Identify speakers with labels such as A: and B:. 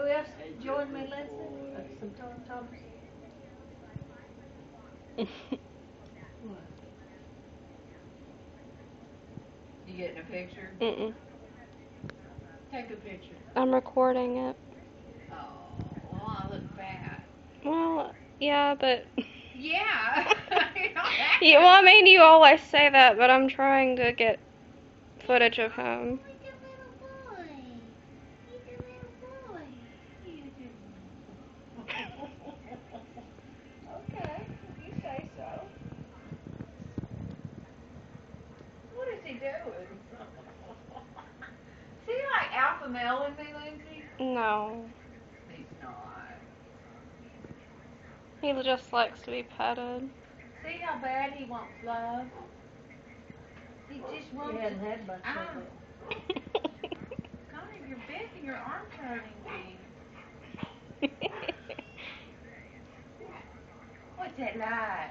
A: Who else joined me, Leslie? Thomas? What? You getting a picture?
B: Mm-mm.
A: Take a picture.
B: I'm recording it.
A: Oh, well, I look fat.
B: Well, yeah, but...
A: Yeah.
B: Yeah, well, I mean, you always say that, but I'm trying to get footage of him.
A: He's a little boy. He's a little boy. Okay, if you say so. What is he doing? Is he like alpha male in me, Lindsay?
B: No.
A: He's not.
B: He just likes to be petted.
A: See how bad he wants love? He just wants.
C: You hadn't had much of it.
A: Connie, you're big and your arm's hurting me. What's that like?